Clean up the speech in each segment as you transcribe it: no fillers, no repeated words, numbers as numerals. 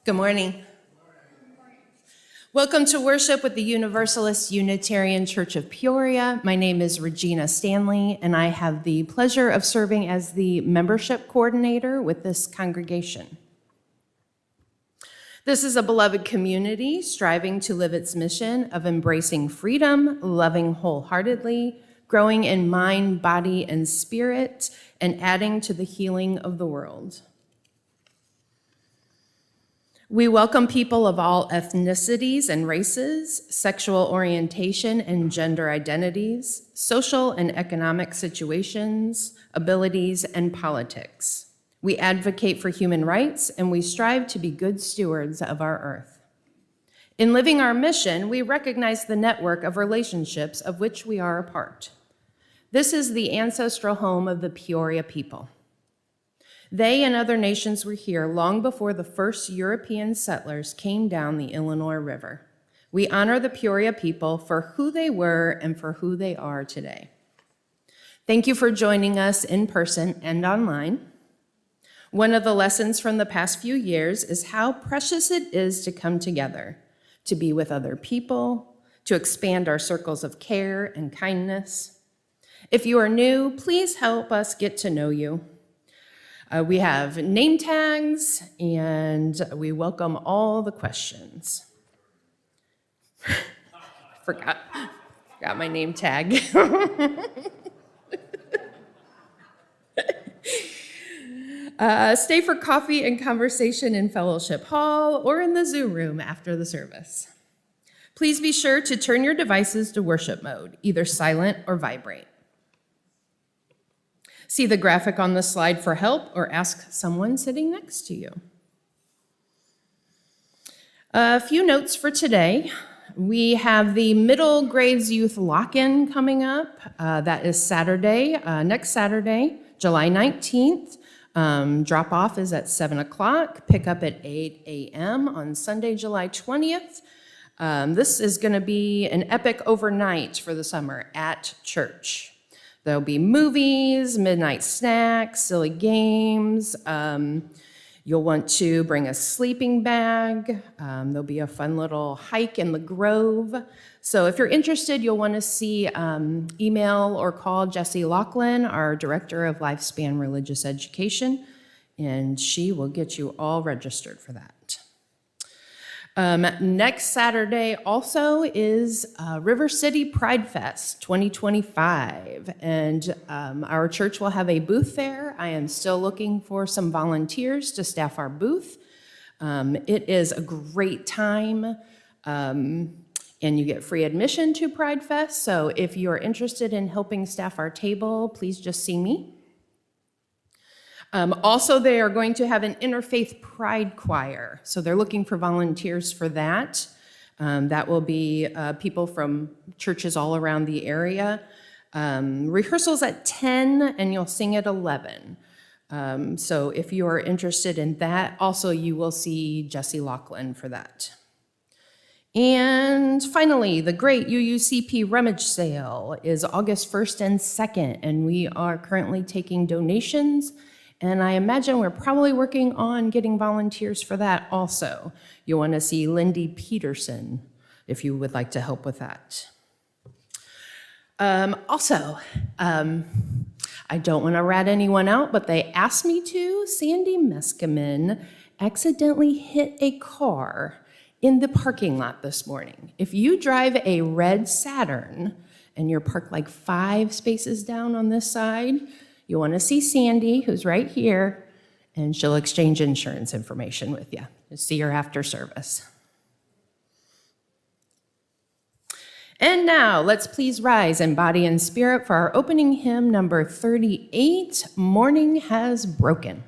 Good morning. Welcome to worship with the Universalist Unitarian Church of Peoria. My name is Regina Stanley, and I have the pleasure of serving as the membership coordinator with this congregation. This is a beloved community striving to live its mission of embracing freedom, loving wholeheartedly, growing in mind, body, and spirit, and adding to the healing of the world. We welcome people of all ethnicities and races, sexual orientation and gender identities, social and economic situations, abilities, and politics. We advocate for human rights, and we strive to be good stewards of our earth. In living our mission, we recognize the network of relationships of which we are a part. This is the ancestral home of the Peoria people. They and other nations were here long before the first European settlers came down the Illinois River. We honor the Peoria people for who they were and for who they are today. Thank you for joining us in person and online. One of the lessons from the past few years is how precious it is to come together, to be with other people, to expand our circles of care and kindness. If you are new, please help us get to know you. We have name tags, and we welcome all the questions. Forgot my name tag. Stay for coffee and conversation in Fellowship Hall or in the Zoom room after the service. Please be sure to turn your devices to worship mode, either silent or vibrate. See the graphic on the slide for help or ask someone sitting next to you. A few notes for today. We have the middle grades youth lock-in coming up. That is Saturday, next Saturday, July 19th. Drop-off is at 7 o'clock, pick up at 8 a.m. on Sunday, July 20th. This is going to be an epic overnight for the summer at church. There'll be movies, midnight snacks, silly games. You'll want to bring a sleeping bag. There'll be a fun little hike in the Grove. So if you're interested, you'll want to see email or call Jessie Laughlin, our Director of Lifespan Religious Education, and she will get you all registered for that. Next Saturday also is River City Pride Fest 2025, and our church will have a booth there. I am still looking for some volunteers to staff our booth. It is a great time, and you get free admission to Pride Fest, so if you're interested in helping staff our table, please just see me. Also, they are going to have an interfaith pride choir, so they're looking for volunteers for that. That will be people from churches all around the area. Rehearsal's at 10, and you'll sing at 11. So if you are interested in that, also you will see Jessie Laughlin for that. And finally, the great UUCP rummage sale is August 1st and 2nd, and we are currently taking donations. And I imagine we're probably working on getting volunteers for that also. You'll want to see Lindy Peterson if you would like to help with that. I don't want to rat anyone out, but they asked me to. Sandy Meskimen accidentally hit a car in the parking lot this morning. If you drive a red Saturn and you're parked like 5 spaces down on this side, you'll want to see Sandy, who's right here, and she'll exchange insurance information with you. Just see her after service. And now, let's please rise in body and spirit for our opening hymn, number 38, Morning Has Broken.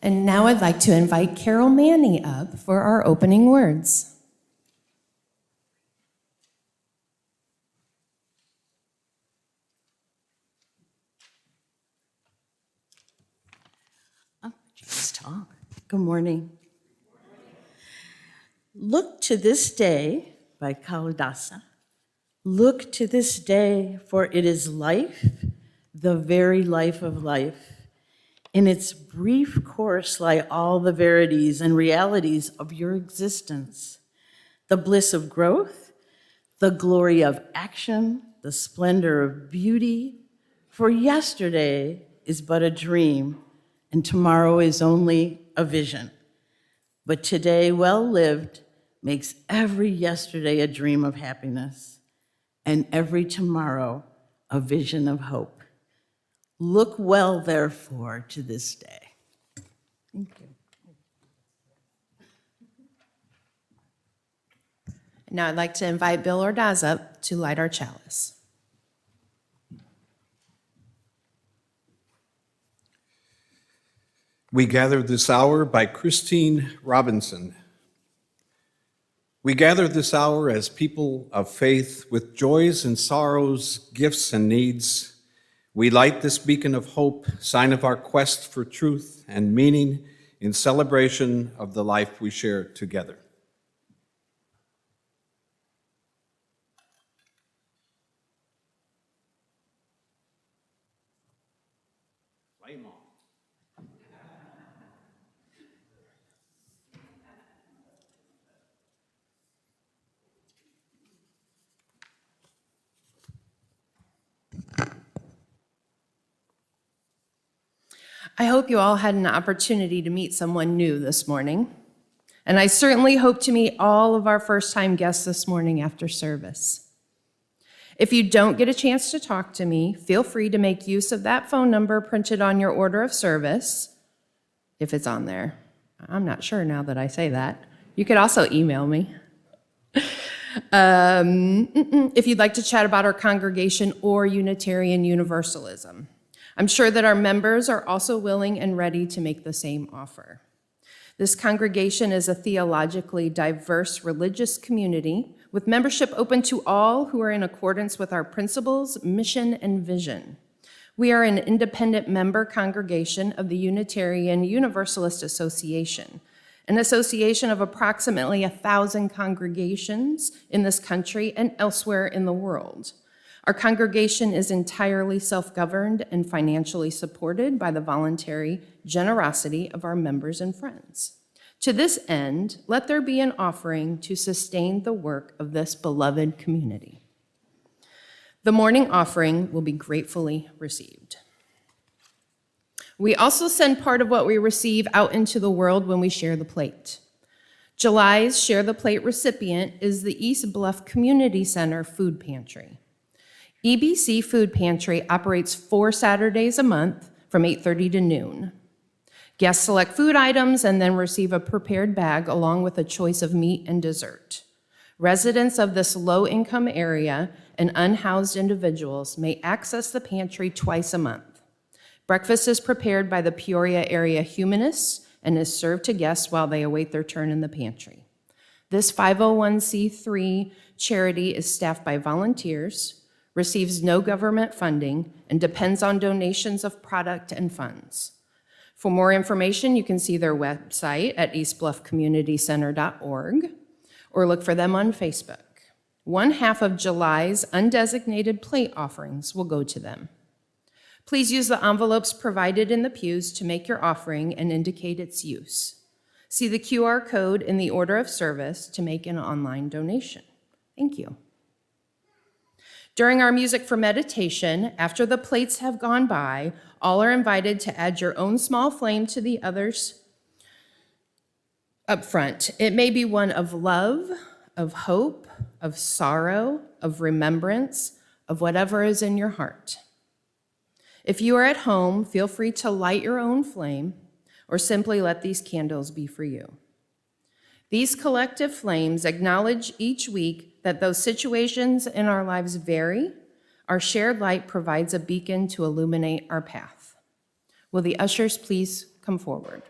And now I'd like to invite Carol Manny up for our opening words. Good morning. Look to this day by Kalidasa. Look to this day, for it is life, the very life of life. In its brief course lie all the verities and realities of your existence. The bliss of growth, the glory of action, the splendor of beauty. For yesterday is but a dream, and tomorrow is only a vision. But today, well lived, makes every yesterday a dream of happiness, and every tomorrow a vision of hope. Look well, therefore, to this day. Thank you. Now I'd like to invite Bill Ordaz up to light our chalice. We Gather This Hour by Christine Robinson. We gather this hour as people of faith with joys and sorrows, gifts and needs. We light this beacon of hope, sign of our quest for truth and meaning in celebration of the life we share together. Flame on. I hope you all had an opportunity to meet someone new this morning. And I certainly hope to meet all of our first-time guests this morning after service. If you don't get a chance to talk to me, feel free to make use of that phone number printed on your order of service, if it's on there. I'm not sure now that I say that. You could also email me. If you'd like to chat about our congregation or Unitarian Universalism. I'm sure that our members are also willing and ready to make the same offer. This congregation is a theologically diverse religious community with membership open to all who are in accordance with our principles, mission, and vision. We are an independent member congregation of the Unitarian Universalist Association, an association of approximately 1,000 congregations in this country and elsewhere in the world. Our congregation is entirely self-governed and financially supported by the voluntary generosity of our members and friends. To this end, let there be an offering to sustain the work of this beloved community. The morning offering will be gratefully received. We also send part of what we receive out into the world when we share the plate. July's Share the Plate recipient is the East Bluff Community Center Food Pantry. EBC Food Pantry operates 4 Saturdays a month from 8:30 to noon. Guests select food items and then receive a prepared bag along with a choice of meat and dessert. Residents of this low-income area and unhoused individuals may access the pantry twice a month. Breakfast is prepared by the Peoria area humanists and is served to guests while they await their turn in the pantry. This 501c3 charity is staffed by volunteers, receives no government funding, and depends on donations of product and funds. For more information, you can see their website at eastbluffcommunitycenter.org or look for them on Facebook. 1/2 of July's undesignated plate offerings will go to them. Please use the envelopes provided in the pews to make your offering and indicate its use. See the QR code in the order of service to make an online donation. Thank you. During our music for meditation, after the plates have gone by, all are invited to add your own small flame to the others up front. It may be one of love, of hope, of sorrow, of remembrance, of whatever is in your heart. If you are at home, feel free to light your own flame or simply let these candles be for you. These collective flames acknowledge each week that though situations in our lives vary, our shared light provides a beacon to illuminate our path. Will the ushers please come forward?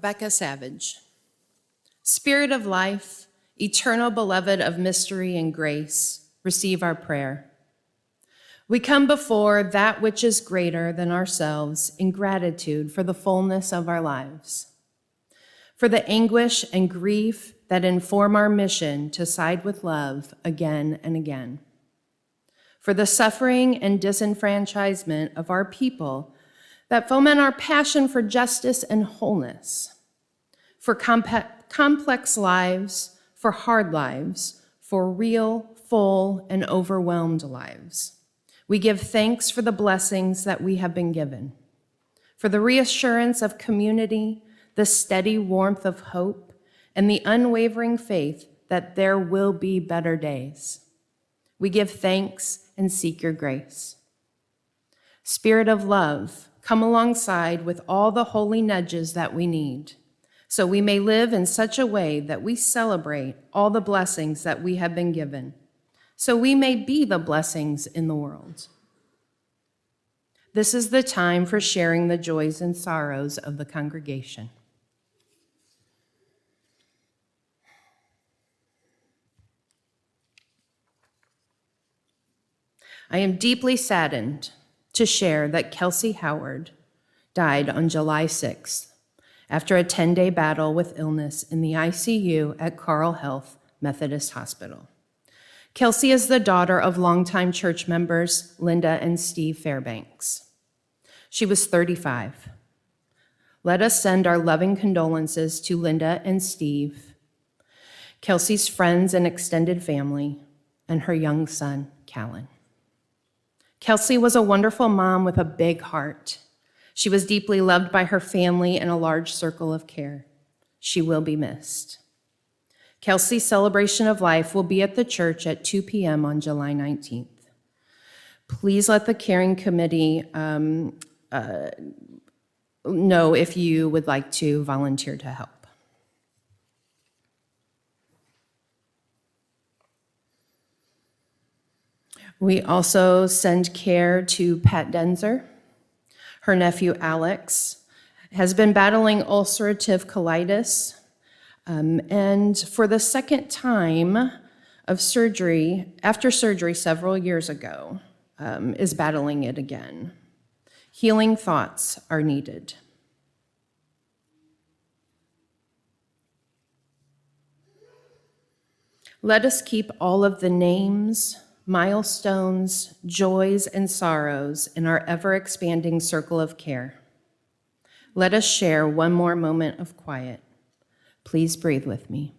Becca Savage. Spirit of life, eternal beloved of mystery and grace, receive our prayer. We come before that which is greater than ourselves in gratitude for the fullness of our lives, for the anguish and grief that inform our mission to side with love again and again, for the suffering and disenfranchisement of our people that foment our passion for justice and wholeness, for complex lives, for hard lives, for real, full, and overwhelmed lives. We give thanks for the blessings that we have been given, for the reassurance of community, the steady warmth of hope, and the unwavering faith that there will be better days. We give thanks and seek your grace. Spirit of love, come alongside with all the holy nudges that we need, so we may live in such a way that we celebrate all the blessings that we have been given, so we may be the blessings in the world. This is the time for sharing the joys and sorrows of the congregation. I am deeply saddened to share that Kelsey Howard died on July 6th after a 10-day battle with illness in the ICU at Carle Health Methodist Hospital. Kelsey is the daughter of longtime church members Linda and Steve Fairbanks. She was 35. Let us send our loving condolences to Linda and Steve, Kelsey's friends and extended family, and her young son, Callan. Kelsey was a wonderful mom with a big heart. She was deeply loved by her family and a large circle of care. She will be missed. Kelsey's celebration of life will be at the church at 2 p.m. on July 19th. Please let the caring committee know if you would like to volunteer to help. We also send care to Pat Denzer. Her nephew Alex has been battling ulcerative colitis, and for the second time of surgery, after surgery several years ago, is battling it again. Healing thoughts are needed. Let us keep all of the names, milestones, joys, and sorrows in our ever-expanding circle of care. Let us share one more moment of quiet. Please breathe with me.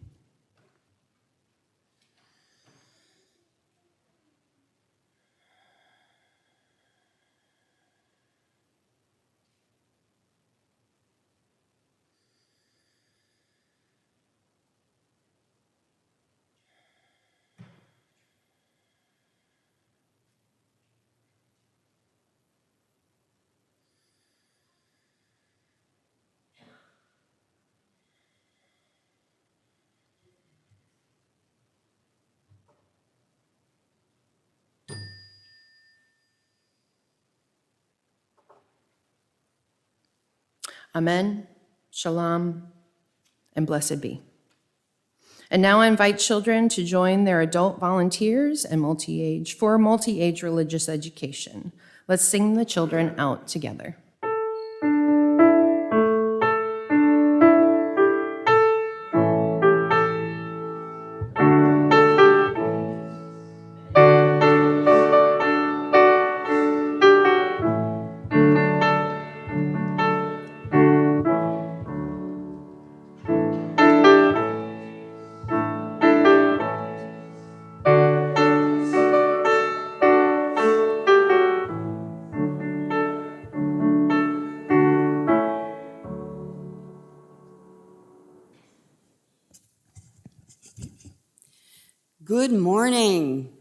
Amen, shalom, and blessed be. And now I invite children to join their adult volunteers and multi-age religious education. Let's sing the children out together. Good morning.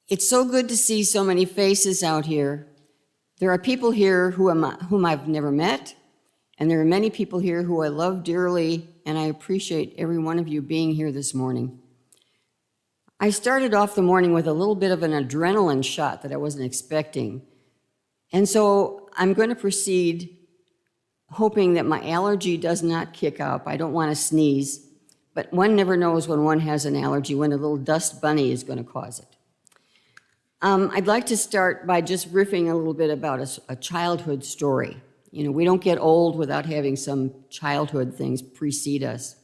It's so good to see so many faces out here. There are people here whom I've never met, and there are many people here who I love dearly, and I appreciate every one of you being here this morning. I started off the morning with a little bit of an adrenaline shot that I wasn't expecting, and so I'm going to proceed hoping that my allergy does not kick up. I don't want to sneeze, but one never knows when one has an allergy, when a little dust bunny is going to cause it. I'd like to start by just riffing a little bit about a childhood story. You know, we don't get old without having some childhood things precede us.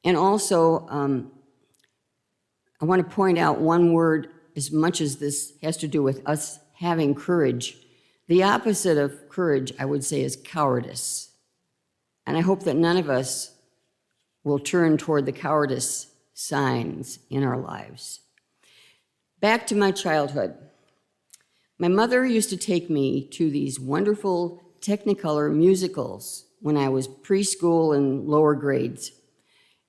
And also, I want to point out one word, as much as this has to do with us having courage. The opposite of courage, I would say, is cowardice. And I hope that none of us will turn toward the cowardice signs in our lives. Back to my childhood. My mother used to take me to these wonderful Technicolor musicals when I was preschool and lower grades.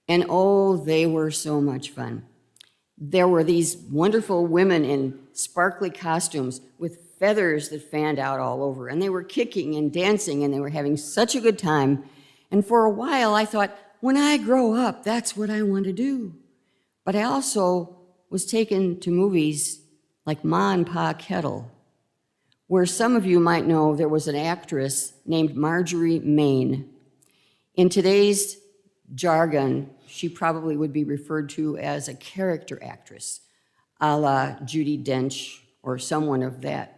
And oh, they were so much fun. There were these wonderful women in sparkly costumes with feathers that fanned out all over, and they were kicking and dancing, and they were having such a good time. And for a while, I thought, when I grow up, that's what I want to do. But I also was taken to movies like Ma and Pa Kettle, where some of you might know there was an actress named Marjorie Main. In today's jargon, she probably would be referred to as a character actress, a la Judi Dench or someone of that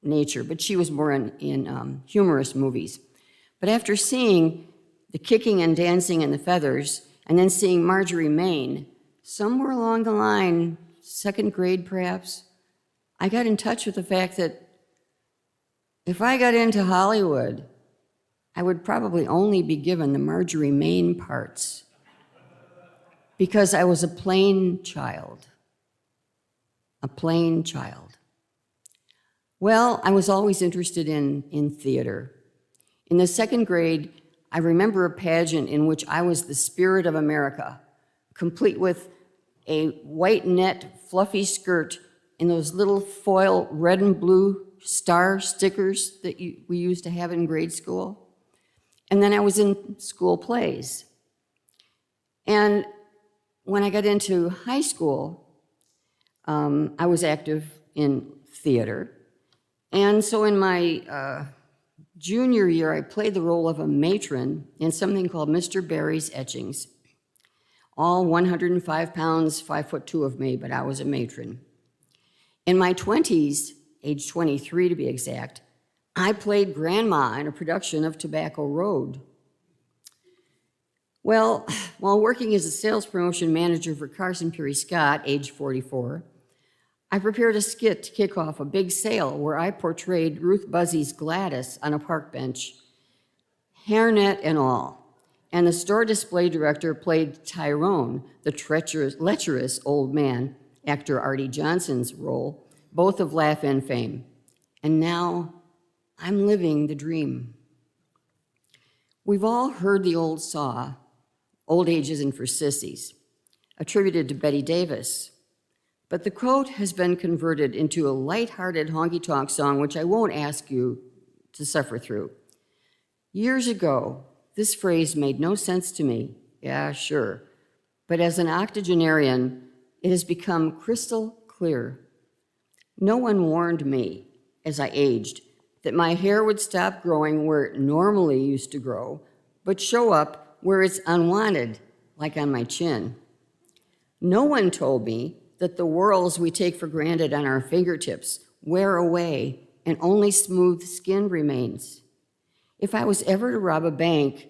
nature, but she was more in humorous movies. But after seeing the kicking and dancing and the feathers, and then seeing Marjorie Main, somewhere along the line, second grade perhaps, I got in touch with the fact that if I got into Hollywood, I would probably only be given the Marjorie Main parts because I was a plain child. A plain child. Well, I was always interested in theater. In the second grade, I remember a pageant in which I was the Spirit of America, complete with a white net, fluffy skirt, and those little foil red and blue star stickers that we used to have in grade school. And then I was in school plays. And when I got into high school, I was active in theater. And so in my junior year, I played the role of a matron in something called Mr. Barry's Etchings. All 105 pounds, 5'2" of me, but I was a matron. In my 20s, age 23 to be exact, I played Grandma in a production of Tobacco Road. Well, while working as a sales promotion manager for Carson Peary Scott, age 44, I prepared a skit to kick off a big sale where I portrayed Ruth Buzzy's Gladys on a park bench, hairnet and all. And the store display director played Tyrone, the lecherous old man, actor Artie Johnson's role, both of Laugh-In fame. And now I'm living the dream. We've all heard the old saw, "Old age isn't for sissies," attributed to Betty Davis. But the quote has been converted into a light-hearted honky-tonk song, which I won't ask you to suffer through. Years ago, this phrase made no sense to me. Yeah, sure. But as an octogenarian, it has become crystal clear. No one warned me, as I aged, that my hair would stop growing where it normally used to grow, but show up where it's unwanted, like on my chin. No one told me that the whorls we take for granted on our fingertips wear away and only smooth skin remains. If I was ever to rob a bank,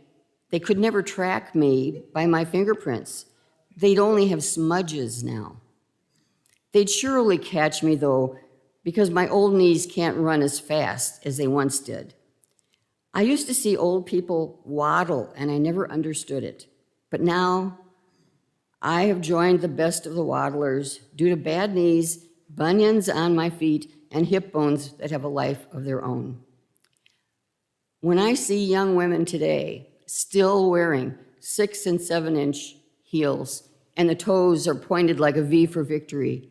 they could never track me by my fingerprints. They'd only have smudges now. They'd surely catch me, though, because my old knees can't run as fast as they once did. I used to see old people waddle, and I never understood it. But now, I have joined the best of the waddlers due to bad knees, bunions on my feet, and hip bones that have a life of their own. When I see young women today still wearing 6- and 7-inch heels, and the toes are pointed like a V for victory,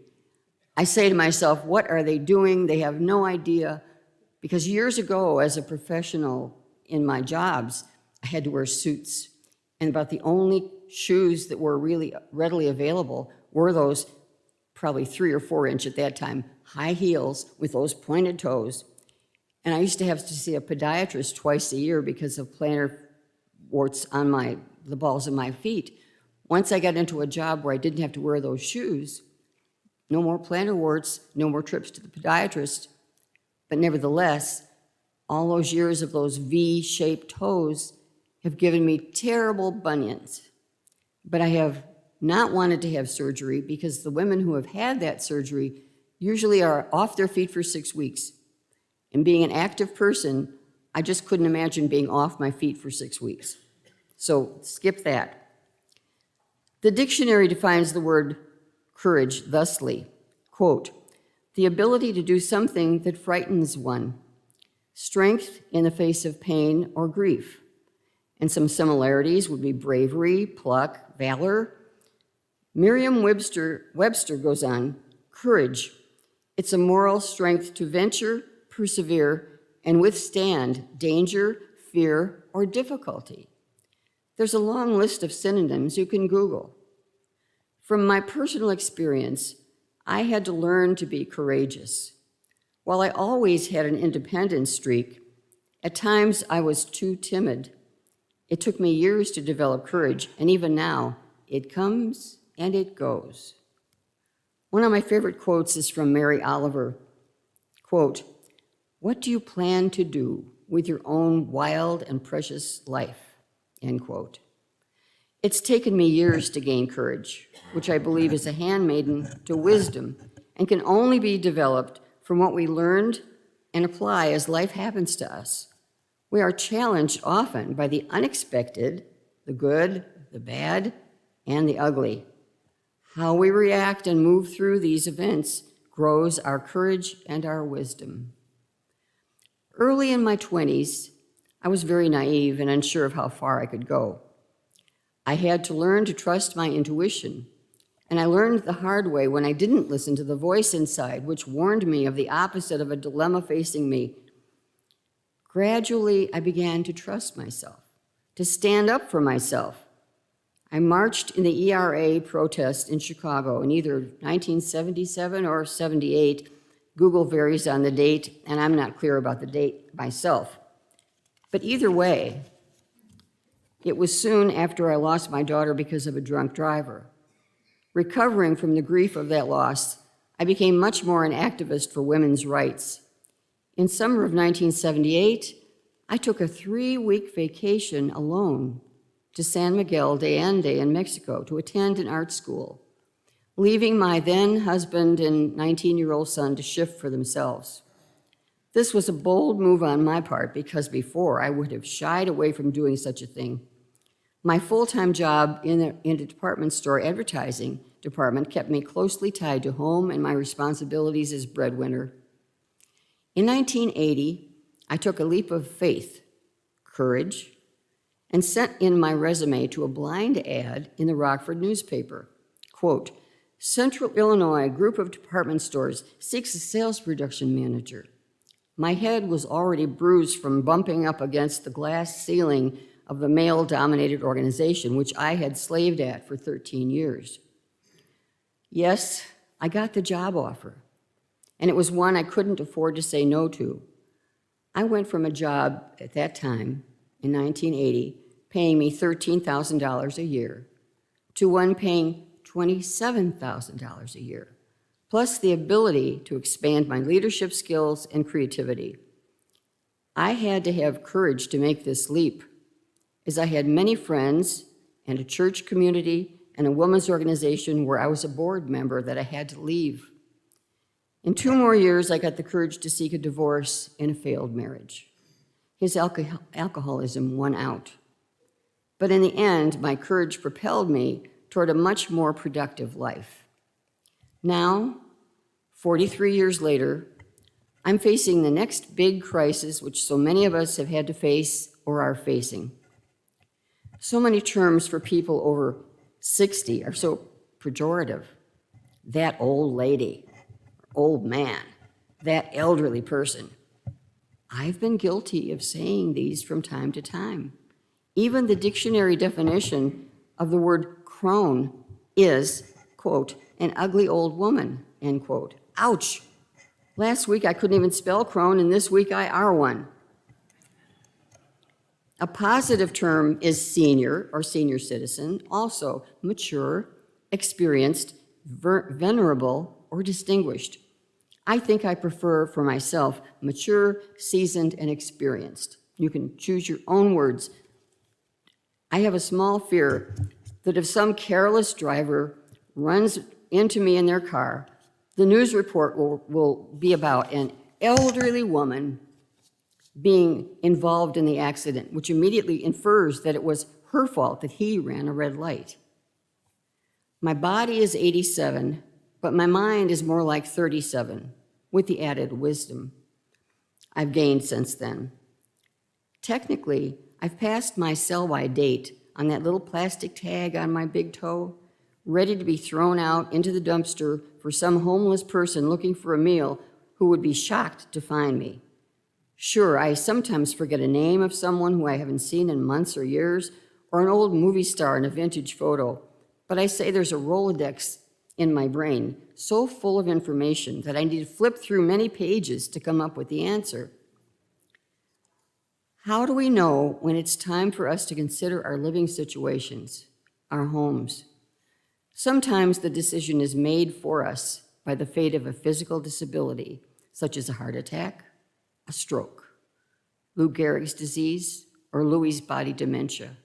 I say to myself, what are they doing? They have no idea. Because years ago, as a professional in my jobs, I had to wear suits. And about the only shoes that were really readily available were those, probably 3 or 4 inch at that time, high heels with those pointed toes. And I used to have to see a podiatrist twice a year because of plantar warts on the balls of my feet. Once I got into a job where I didn't have to wear those shoes, no more plantar warts, no more trips to the podiatrist. But nevertheless, all those years of those V-shaped toes have given me terrible bunions. But I have not wanted to have surgery because the women who have had that surgery usually are off their feet for 6 weeks. And being an active person, I just couldn't imagine being off my feet for 6 weeks. So skip that. The dictionary defines the word courage thusly, quote, the ability to do something that frightens one, strength in the face of pain or grief. And some similarities would be bravery, pluck, valor. Merriam-Webster goes on, courage, it's a moral strength to venture, persevere, and withstand danger, fear, or difficulty. There's a long list of synonyms you can Google. From my personal experience, I had to learn to be courageous. While I always had an independent streak, at times I was too timid. It took me years to develop courage, and even now, it comes and it goes. One of my favorite quotes is from Mary Oliver, quote, what do you plan to do with your own wild and precious life, end quote. It's taken me years to gain courage, which I believe is a handmaiden to wisdom and can only be developed from what we learned and apply as life happens to us. We are challenged often by the unexpected, the good, the bad, and the ugly. How we react and move through these events grows our courage and our wisdom. Early in my 20s, I was very naive and unsure of how far I could go. I had to learn to trust my intuition, and I learned the hard way when I didn't listen to the voice inside, which warned me of the opposite of a dilemma facing me. Gradually, I began to trust myself, to stand up for myself. I marched in the ERA protest in Chicago in either 1977 or 78. Google varies on the date, and I'm not clear about the date myself. But either way, it was soon after I lost my daughter because of a drunk driver. Recovering from the grief of that loss, I became much more an activist for women's rights. In summer of 1978, I took a 3-week vacation alone to San Miguel de Allende in Mexico to attend an art school, leaving my then husband and 19-year-old son to shift for themselves. This was a bold move on my part because before I would have shied away from doing such a thing. My full-time job in a department store advertising department kept me closely tied to home and my responsibilities as breadwinner. In 1980, I took a leap of faith, courage, and sent in my resume to a blind ad in the Rockford newspaper. Quote, Central Illinois group of department stores seeks a sales production manager. My head was already bruised from bumping up against the glass ceiling of the male-dominated organization, which I had slaved at for 13 years. Yes, I got the job offer, and it was one I couldn't afford to say no to. I went from a job at that time, in 1980, paying me $13,000 a year, to one paying $27,000 a year, plus the ability to expand my leadership skills and creativity. I had to have courage to make this leap, as I had many friends and a church community and a women's organization where I was a board member that I had to leave. In 2 more years, I got the courage to seek a divorce in a failed marriage. His alcoholism won out. But in the end, my courage propelled me toward a much more productive life. Now, 43 years later, I'm facing the next big crisis which so many of us have had to face or are facing. So many terms for people over 60 are so pejorative. That old lady, old man, that elderly person. I've been guilty of saying these from time to time. Even the dictionary definition of the word crone is, quote, an ugly old woman, end quote. Ouch. Last week I couldn't even spell crone, and this week I are one. A positive term is senior or senior citizen, also mature, experienced, venerable, or distinguished. I think I prefer for myself mature, seasoned, and experienced. You can choose your own words. I have a small fear that if some careless driver runs into me in their car, the news report will be about an elderly woman being involved in the accident, which immediately infers that it was her fault that he ran a red light. My body is 87, but my mind is more like 37, with the added wisdom I've gained since then. Technically, I've passed my sell-by date on that little plastic tag on my big toe, ready to be thrown out into the dumpster for some homeless person looking for a meal who would be shocked to find me. Sure, I sometimes forget a name of someone who I haven't seen in months or years, or an old movie star in a vintage photo, but I say there's a Rolodex in my brain so full of information that I need to flip through many pages to come up with the answer. How do we know when it's time for us to consider our living situations, our homes? Sometimes the decision is made for us by the fate of a physical disability, such as a heart attack, a stroke, Lou Gehrig's disease, or Lewy body dementia.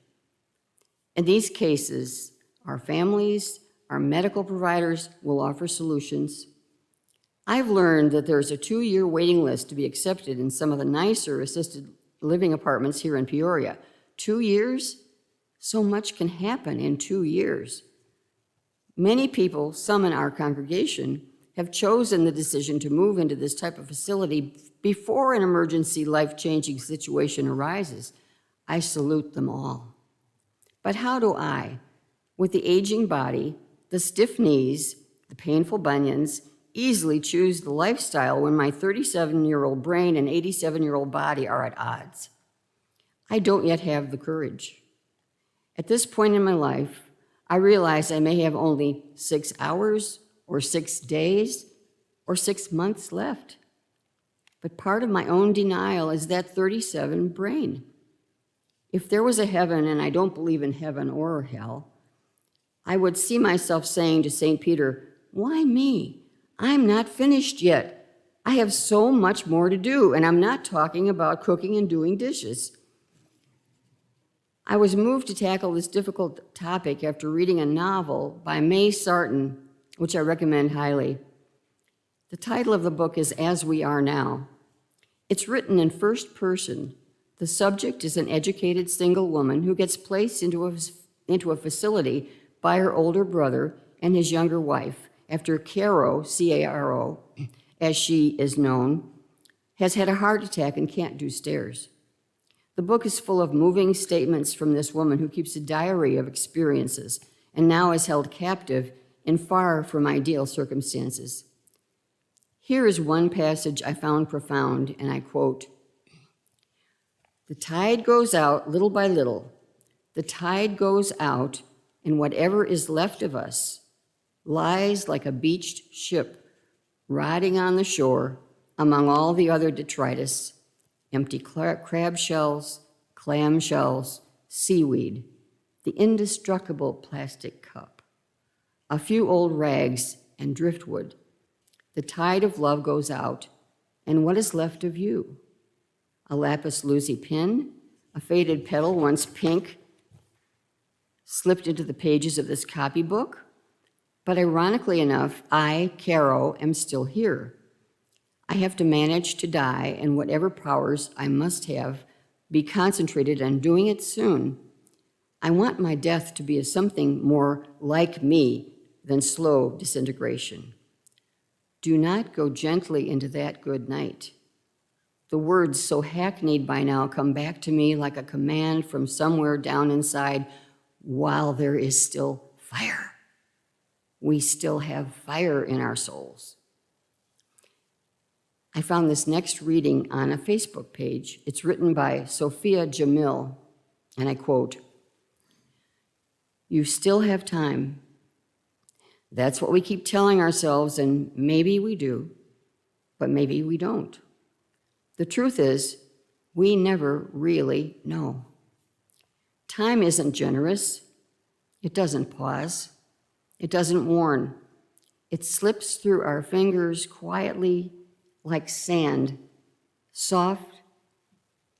In these cases, our families, our medical providers will offer solutions. I've learned that there's a 2-year waiting list to be accepted in some of the nicer assisted living apartments here in Peoria. 2 years? So much can happen in 2 years. Many people, some in our congregation, have chosen the decision to move into this type of facility before an emergency life-changing situation arises. I salute them all. But how do I, with the aging body, the stiff knees, the painful bunions, easily choose the lifestyle when my 37-year-old brain and 87-year-old body are at odds? I don't yet have the courage. At this point in my life, I realize I may have only 6 hours or 6 days or 6 months left. But part of my own denial is that 37 brain. If there was a heaven, and I don't believe in heaven or hell, I would see myself saying to St. Peter, "Why me? I'm not finished yet. I have so much more to do, and I'm not talking about cooking and doing dishes." I was moved to tackle this difficult topic after reading a novel by May Sarton, which I recommend highly. The title of the book is As We Are Now. It's written in first person. The subject is an educated single woman who gets placed into a facility by her older brother and his younger wife after Caro, C-A-R-O, as she is known, has had a heart attack and can't do stairs. The book is full of moving statements from this woman who keeps a diary of experiences and now is held captive in far from ideal circumstances. Here is one passage I found profound, and I quote, "The tide goes out little by little. The tide goes out, and whatever is left of us lies like a beached ship rotting on the shore among all the other detritus, empty crab shells, clam shells, seaweed, the indestructible plastic cup, a few old rags and driftwood. The tide of love goes out, and what is left of you? A lapis lazuli pin, a faded petal once pink, slipped into the pages of this copybook. But ironically enough, I, Caro, am still here. I have to manage to die, and whatever powers I must have, be concentrated on doing it soon. I want my death to be something more like me than slow disintegration. Do not go gently into that good night." The words, so hackneyed by now, come back to me like a command from somewhere down inside, while there is still fire. We still have fire in our souls. I found this next reading on a Facebook page. It's written by Sophia Jamil, and I quote, "You still have time. That's what we keep telling ourselves, and maybe we do. but maybe we don't. The truth is, we never really know. Time isn't generous. It doesn't pause. It doesn't warn. It slips through our fingers quietly like sand, soft,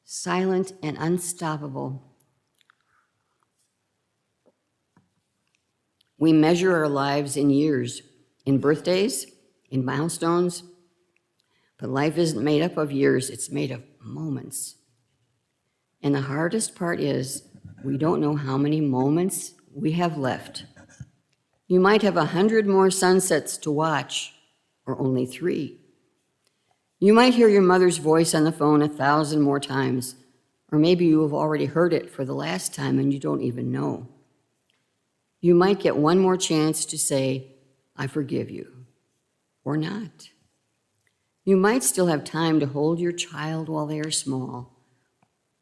silent, and unstoppable. We measure our lives in years, in birthdays, in milestones, but life isn't made up of years, it's made of moments. And the hardest part is we don't know how many moments we have left. You might have 100 more sunsets to watch, or only 3. You might hear your mother's voice on the phone 1,000 more times, or maybe you have already heard it for the last time and you don't even know. You might get one more chance to say, I forgive you, or not. You might still have time to hold your child while they are small,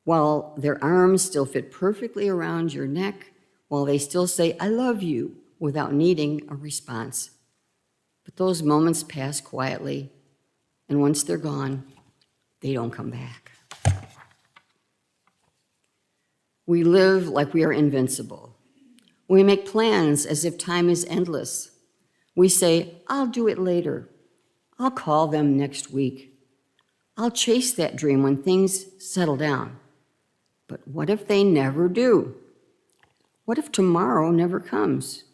while their arms still fit perfectly around your neck, while they still say, I love you, without needing a response. But those moments pass quietly, and once they're gone, they don't come back. We live like we are invincible. We make plans as if time is endless. We say, I'll do it later. I'll call them next week. I'll chase that dream when things settle down. But what if they never do? What if tomorrow never comes?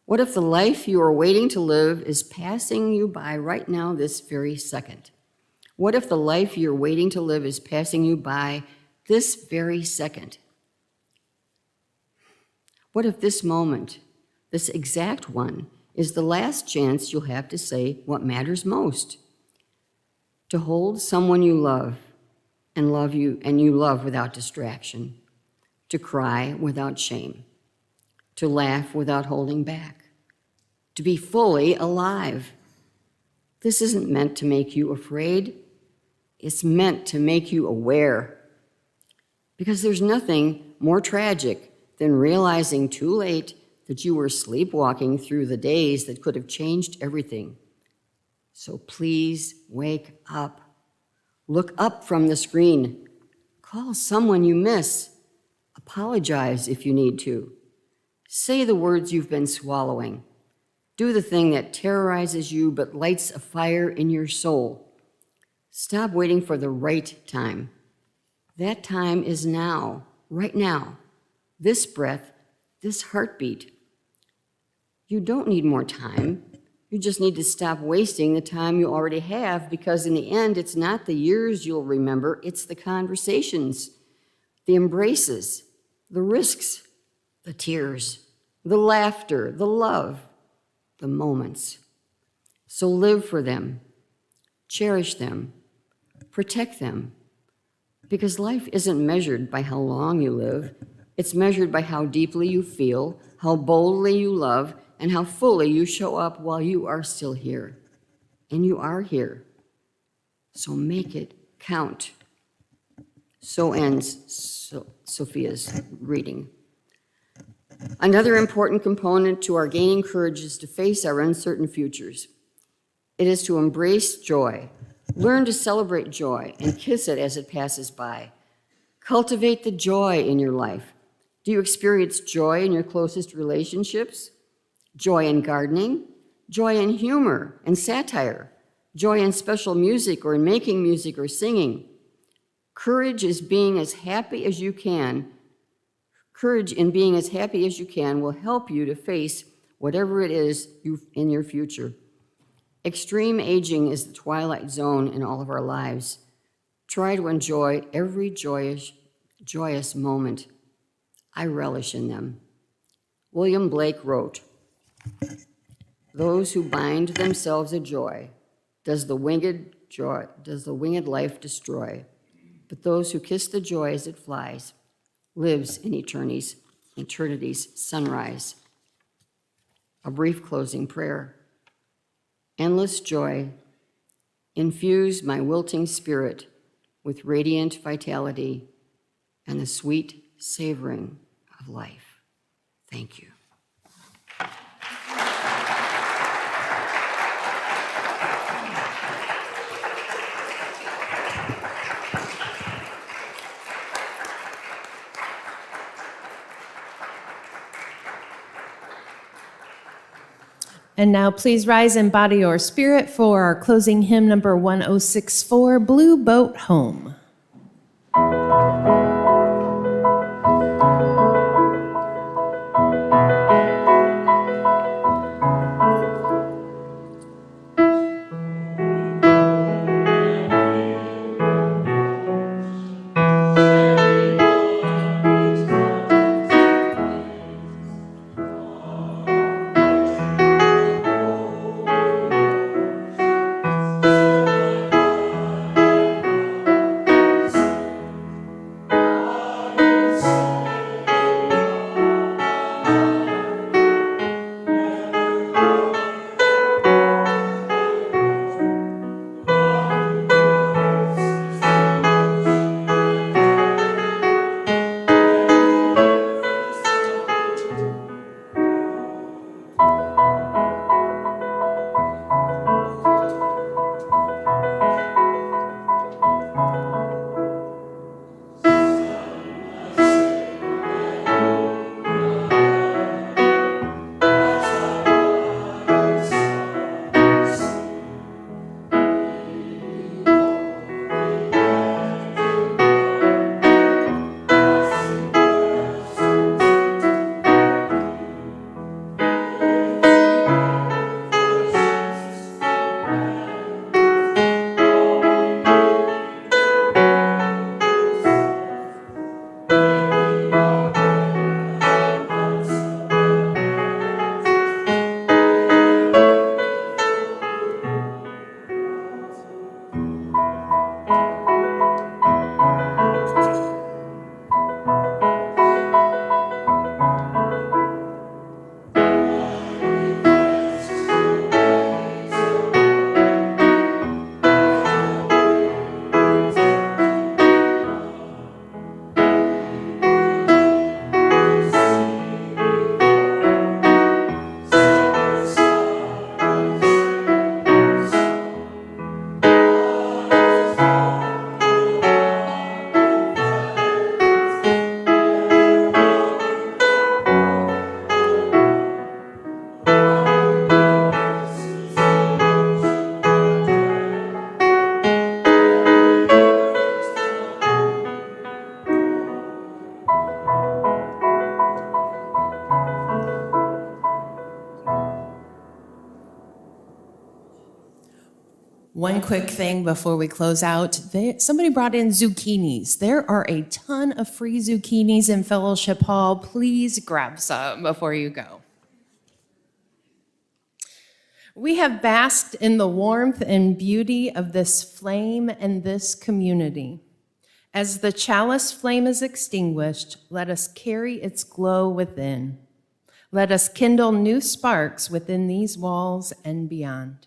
What if the life you are waiting to live is passing you by right now this very second? What if the life you're waiting to live is passing you by this very second? What if this moment, this exact one, is the last chance you'll have to say what matters most? To hold someone you love and you love without distraction, to cry without shame, to laugh without holding back, to be fully alive. This isn't meant to make you afraid. It's meant to make you aware. Because there's nothing more tragic than realizing too late that you were sleepwalking through the days that could have changed everything. So please wake up. Look up from the screen. Call someone you miss. Apologize if you need to. Say the words you've been swallowing. Do the thing that terrorizes you but lights a fire in your soul. Stop waiting for the right time. That time is now, right now. This breath, this heartbeat. You don't need more time. You just need to stop wasting the time you already have, because in the end, it's not the years you'll remember, it's the conversations, the embraces, the risks, the tears, the laughter, the love, the moments. So live for them, cherish them, protect them, because life isn't measured by how long you live. It's measured by how deeply you feel, how boldly you love, and how fully you show up while you are still here. And you are here. So make it count. So ends Sophia's reading. Another important component to our gaining courage is to face our uncertain futures. It is to embrace joy. Learn to celebrate joy and kiss it as it passes by. Cultivate the joy in your life. Do you experience joy in your closest relationships? Joy in gardening? Joy in humor and satire? Joy in special music or in making music or singing? Courage is being as happy as you can. Courage in being as happy as you can will help you to face whatever it is in your future. Extreme aging is the twilight zone in all of our lives. Try to enjoy every joyous moment. I relish in them. William Blake wrote, "Those who bind themselves a joy, does the winged life destroy. But those who kiss the joy as it flies, lives in eternity's sunrise." A brief closing prayer. Endless joy, infuse my wilting spirit with radiant vitality and the sweet savoring of life. Thank you. And now please rise in body or spirit for our closing hymn number 1064, Blue Boat Home. One quick thing before we close out. Somebody brought in zucchinis. There are a ton of free zucchinis in Fellowship Hall. Please grab some before you go. We have basked in the warmth and beauty of this flame and this community. As the chalice flame is extinguished, let us carry its glow within. Let us kindle new sparks within these walls and beyond.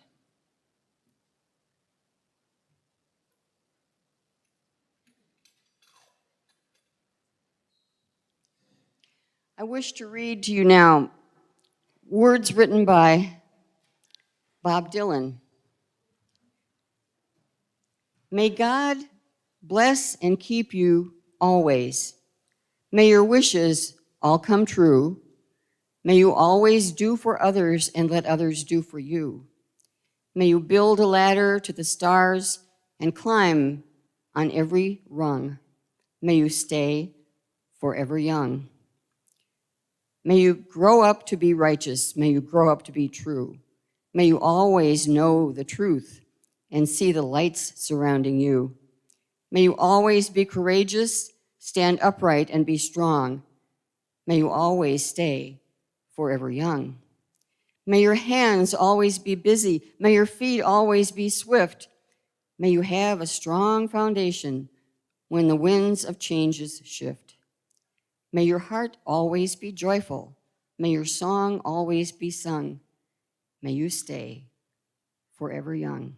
I wish to read to you now words written by Bob Dylan. May God bless and keep you always. May your wishes all come true. May you always do for others and let others do for you. May you build a ladder to the stars and climb on every rung. May you stay forever young. May you grow up to be righteous. May you grow up to be true. May you always know the truth and see the lights surrounding you. May you always be courageous, stand upright, and be strong. May you always stay forever young. May your hands always be busy. May your feet always be swift. May you have a strong foundation when the winds of changes shift. May your heart always be joyful. May your song always be sung. May you stay forever young.